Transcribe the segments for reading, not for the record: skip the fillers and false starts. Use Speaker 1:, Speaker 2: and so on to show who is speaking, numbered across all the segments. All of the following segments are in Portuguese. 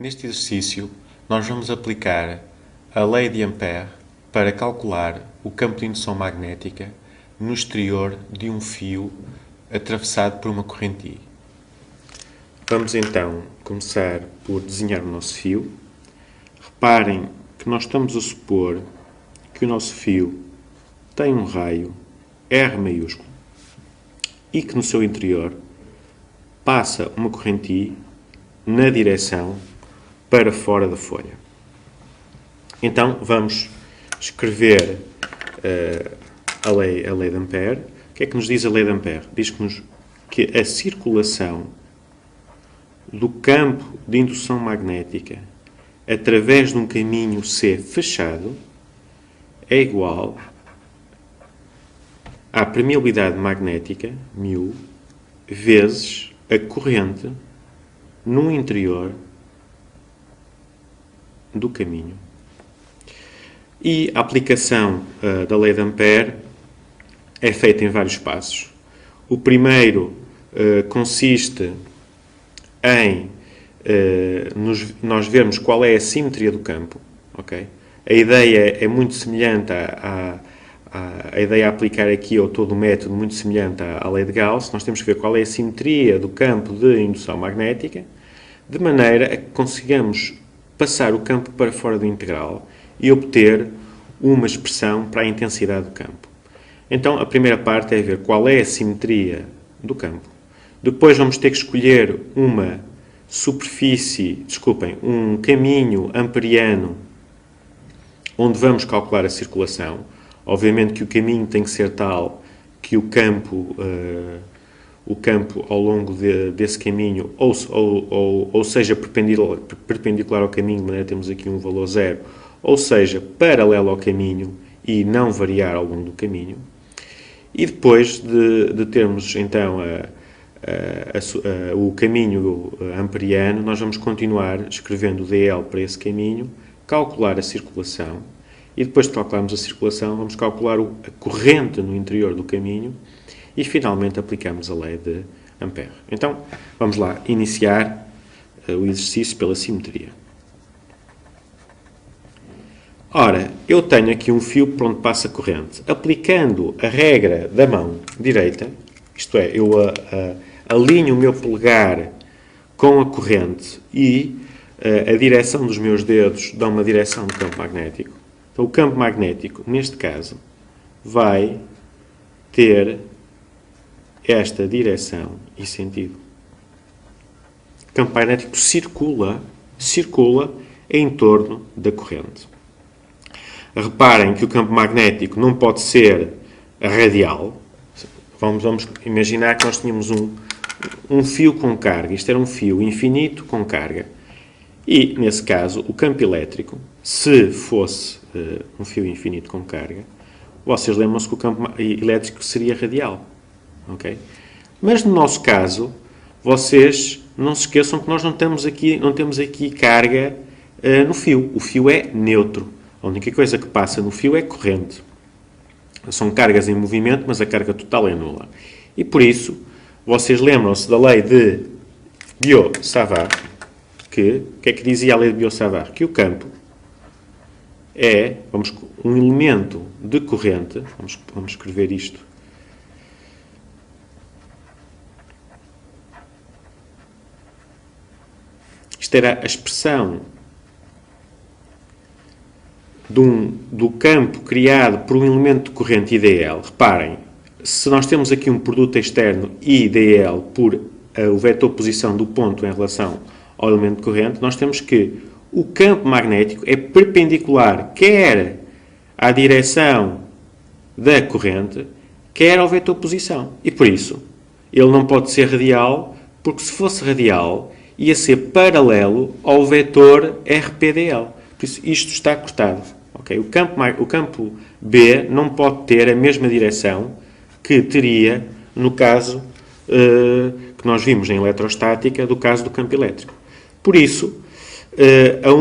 Speaker 1: Neste exercício, nós vamos aplicar a lei de Ampère para calcular o campo de indução magnética no exterior de um fio atravessado por uma corrente I. Vamos então começar por desenhar o nosso fio. Reparem que nós estamos a supor que o nosso fio tem um raio R maiúsculo e que no seu interior passa uma corrente I na direção para fora da folha. Então vamos escrever a lei de Ampère. O que é que nos diz a lei de Ampère? Diz-nos que a circulação do campo de indução magnética através de um caminho C fechado é igual à permeabilidade magnética, μ, vezes a corrente no interior do caminho. E a aplicação da lei de Ampère é feita em vários passos. O primeiro consiste em nós vermos qual é a simetria do campo. Okay? A ideia é muito semelhante a ideia a aplicar aqui ao todo o método, muito semelhante à lei de Gauss. Nós temos que ver qual é a simetria do campo de indução magnética, de maneira a que consigamos passar o campo para fora do integral e obter uma expressão para a intensidade do campo. Então, a primeira parte é ver qual é a simetria do campo. Depois vamos ter que escolher um caminho amperiano onde vamos calcular a circulação. Obviamente que o caminho tem que ser tal que o campo ao longo desse caminho ou seja perpendicular ao caminho, de maneira que temos aqui um valor zero, ou seja, paralelo ao caminho e não variar ao longo do caminho. E depois de termos então o caminho amperiano, nós vamos continuar escrevendo dl para esse caminho, calcular a circulação, e depois de calcularmos a circulação, vamos calcular a corrente no interior do caminho e finalmente aplicamos a lei de Ampère. Então, vamos lá iniciar o exercício pela simetria. Ora, eu tenho aqui um fio por onde passa a corrente. Aplicando a regra da mão direita, isto é, eu alinho o meu polegar com a corrente e a direção dos meus dedos dá uma direção do campo magnético. Então, o campo magnético, neste caso, vai ter esta direção e sentido. O campo magnético circula em torno da corrente. Reparem que o campo magnético não pode ser radial. Vamos imaginar que nós tínhamos um fio com carga. Isto era um fio infinito com carga. E, nesse caso, o campo elétrico, se fosse um fio infinito com carga, vocês lembram-se que o campo elétrico seria radial. Okay? Mas, no nosso caso, vocês não se esqueçam que nós não temos aqui carga no fio. O fio é neutro. A única coisa que passa no fio é corrente. São cargas em movimento, mas a carga total é nula. E, por isso, vocês lembram-se da lei de Biot-Savart, o que é que dizia a lei de Biot-Savart? Que o campo é um elemento de corrente. Vamos escrever isto. Isto era a expressão do campo criado por um elemento de corrente IDL. Reparem, se nós temos aqui um produto externo IDL por o vetor posição do ponto em relação ao elemento de corrente, nós temos que o campo magnético é perpendicular quer à direção da corrente, quer ao vetor posição. E por isso, ele não pode ser radial, porque se fosse radial, ia ser paralelo ao vetor RPDL. Por isso, isto está cortado. Okay? O campo B não pode ter a mesma direção que teria no caso que nós vimos em eletrostática, do caso do campo elétrico. Por isso, a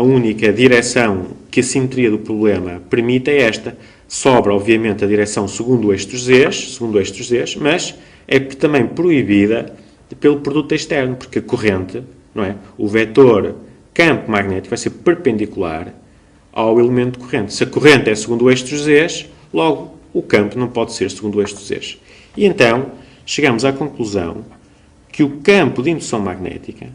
Speaker 1: única direção que a simetria do problema permite é esta. Sobra, obviamente, a direção segundo o eixo dos Zs, mas é também proibida pelo produto externo, porque a corrente não é? O vetor campo magnético vai ser perpendicular ao elemento de corrente. Se a corrente é segundo o eixo dos Zs, logo o campo não pode ser segundo o eixo dos Zs. E então chegamos à conclusão que o campo de indução magnética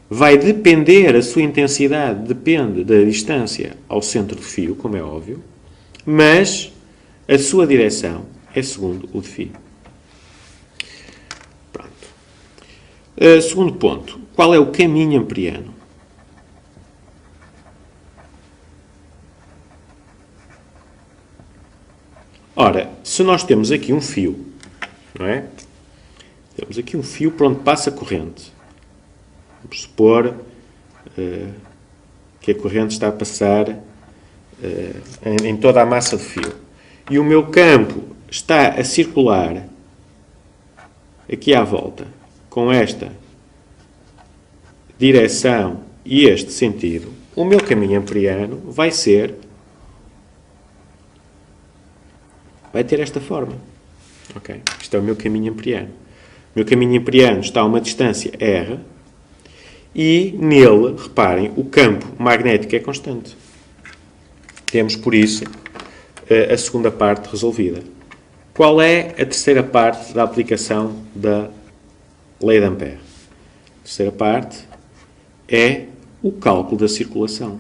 Speaker 1: vai depender, a sua intensidade depende da distância ao centro do fio, como é óbvio, mas a sua direção é segundo o de φ. Pronto. Segundo ponto. Qual é o caminho amperiano? Ora, se nós temos aqui um fio, não é? Temos aqui um fio por onde passa a corrente. Vamos supor que a corrente está a passar em toda a massa do fio. E o meu campo está a circular aqui à volta com esta direção e este sentido. O meu caminho amperiano vai ter esta forma. Okay? Isto é o meu caminho amperiano. O meu caminho amperiano está a uma distância r e nele, reparem, o campo magnético é constante. Temos, por isso, a segunda parte resolvida. Qual é a terceira parte da aplicação da lei de Ampère? A terceira parte é o cálculo da circulação.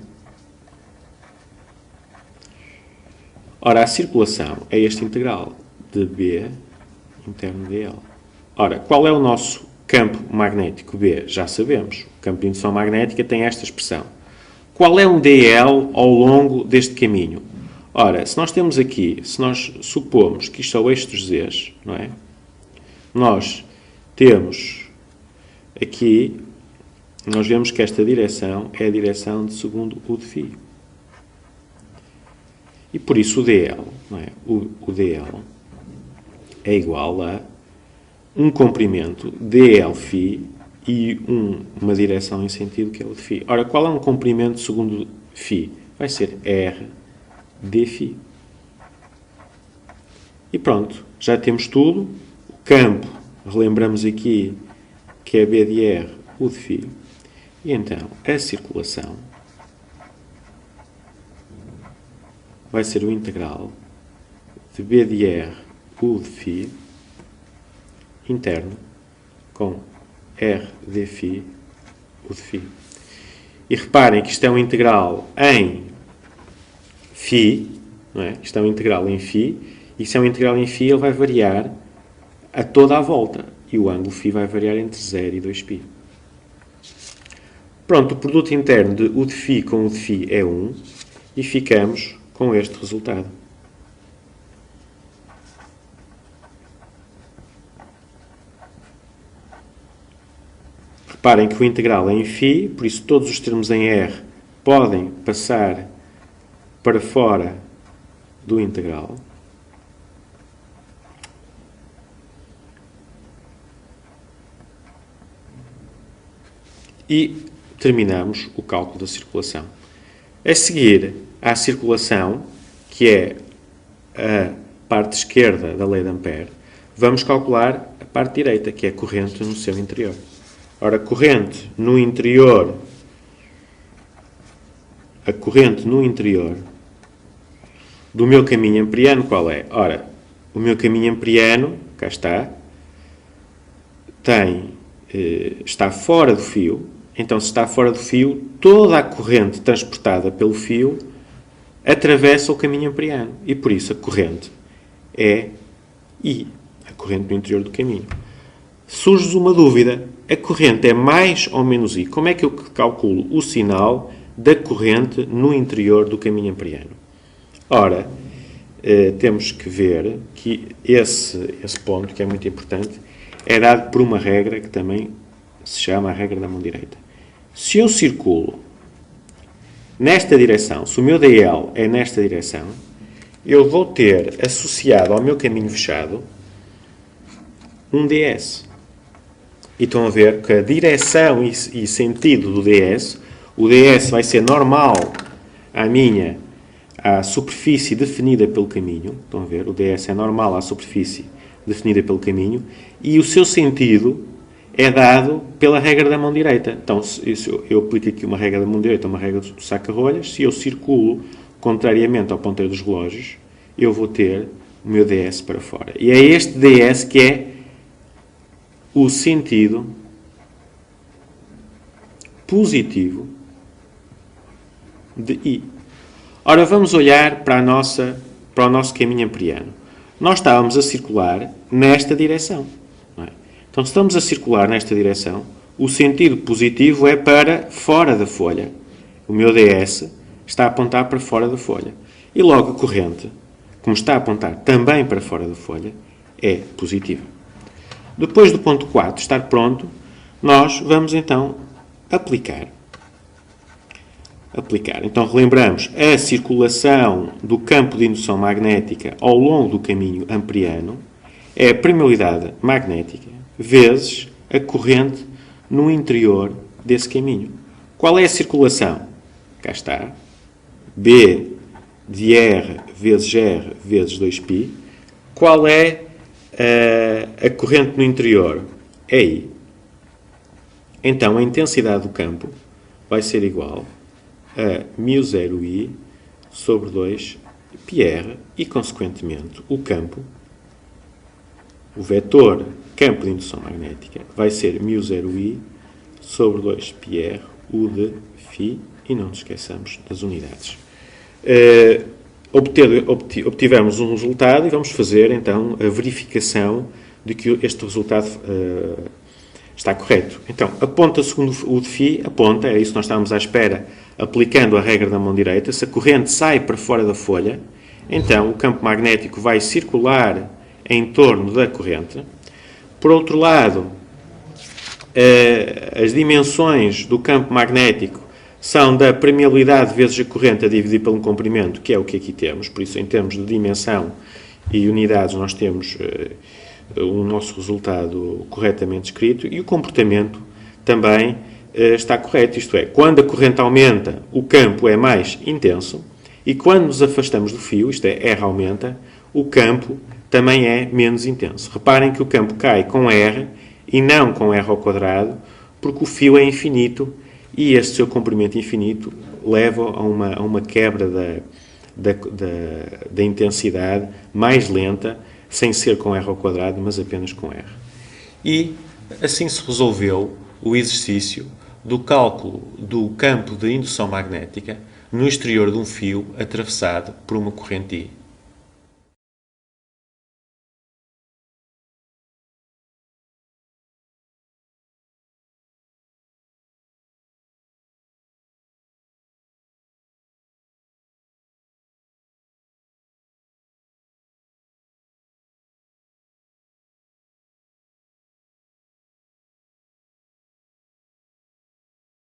Speaker 1: Ora, a circulação é este integral de B interno dl. Ora, qual é o nosso campo magnético B? Já sabemos. O campo de indução magnética tem esta expressão. Qual é um dl ao longo deste caminho? Ora, se nós temos aqui, se nós supomos que isto é o eixo dos Zs, não é? Nós temos aqui, nós vemos que esta direção é a direção de segundo o de φ. E por isso o dl, não é? O dl é igual a um comprimento dl-φ e uma direção em sentido que é o de φ. Ora, qual é um comprimento segundo φ? Vai ser r dφ. E pronto, já temos tudo. O campo, relembramos aqui que é B de R, U de φ. E então, a circulação vai ser o integral de B de R, U de φ, interno, com R dφ, U de φ. E reparem que isto é um integral em φ, não é? Isto é um integral em φ, e se é um integral em φ, ele vai variar a toda a volta. E o ângulo φ vai variar entre 0 e 2π. Pronto, o produto interno de U de φ com U de φ é 1, e ficamos com este resultado. Reparem que o integral é em φ, por isso todos os termos em R podem passar para fora do integral. E terminamos o cálculo da circulação. A seguir à circulação, que é a parte esquerda da lei de Ampère, vamos calcular a parte direita, que é a corrente no seu interior. Ora, a corrente no interior do meu caminho amperiano, qual é? Ora, o meu caminho amperiano, cá está, está fora do fio. Então, se está fora do fio, toda a corrente transportada pelo fio atravessa o caminho amperiano. E por isso a corrente é I, a corrente no interior do caminho. Surge uma dúvida. A corrente é mais ou menos I? Como é que eu calculo o sinal da corrente no interior do caminho amperiano? Ora, temos que ver que esse ponto, que é muito importante, é dado por uma regra que também se chama a regra da mão direita. Se eu circulo nesta direção, se o meu dl é nesta direção, eu vou ter associado ao meu caminho fechado um ds. E estão a ver que a direção e sentido do ds, o ds vai ser normal à superfície definida pelo caminho. Estão a ver? O ds é normal à superfície definida pelo caminho. E o seu sentido é dado pela regra da mão direita. Então, se eu aplico aqui uma regra da mão direita, uma regra do saca-rolhas, se eu circulo contrariamente ao ponteiro dos relógios, eu vou ter o meu ds para fora. E é este ds que é o sentido positivo de I. Ora, vamos olhar para o nosso caminho amperiano. Nós estávamos a circular nesta direção. Não é? Então, se estamos a circular nesta direção, o sentido positivo é para fora da folha. O meu ds está a apontar para fora da folha. E logo a corrente, como está a apontar também para fora da folha, é positiva. Depois do ponto 4 estar pronto, nós vamos então aplicar. Então, relembramos a circulação do campo de indução magnética ao longo do caminho amperiano é a permeabilidade magnética vezes a corrente no interior desse caminho. Qual é a circulação? Cá está. B de R vezes R vezes 2π. Qual é a corrente no interior? É I. Então, a intensidade do campo vai ser igual a μ0I sobre 2πr e, consequentemente, o campo, o vetor campo de indução magnética, vai ser μ0I sobre 2πr U de φ, e não nos esqueçamos das unidades. Obtivemos um resultado e vamos fazer, então, a verificação de que este resultado está correto. Então, aponta segundo o de φ, aponta, é isso que nós estávamos à espera, aplicando a regra da mão direita. Se a corrente sai para fora da folha, então o campo magnético vai circular em torno da corrente. Por outro lado, as dimensões do campo magnético são da permeabilidade vezes a corrente a dividir pelo comprimento, que é o que aqui temos. Por isso, em termos de dimensão e unidades, nós temos o nosso resultado corretamente escrito, e o comportamento também está correto, isto é, quando a corrente aumenta, o campo é mais intenso, e quando nos afastamos do fio, isto é, R aumenta, o campo também é menos intenso. Reparem que o campo cai com R e não com R ao quadrado, porque o fio é infinito e este seu comprimento infinito leva a uma quebra da intensidade mais lenta, sem ser com R ao quadrado, mas apenas com R. E assim se resolveu o exercício do cálculo do campo de indução magnética no exterior de um fio atravessado por uma corrente I.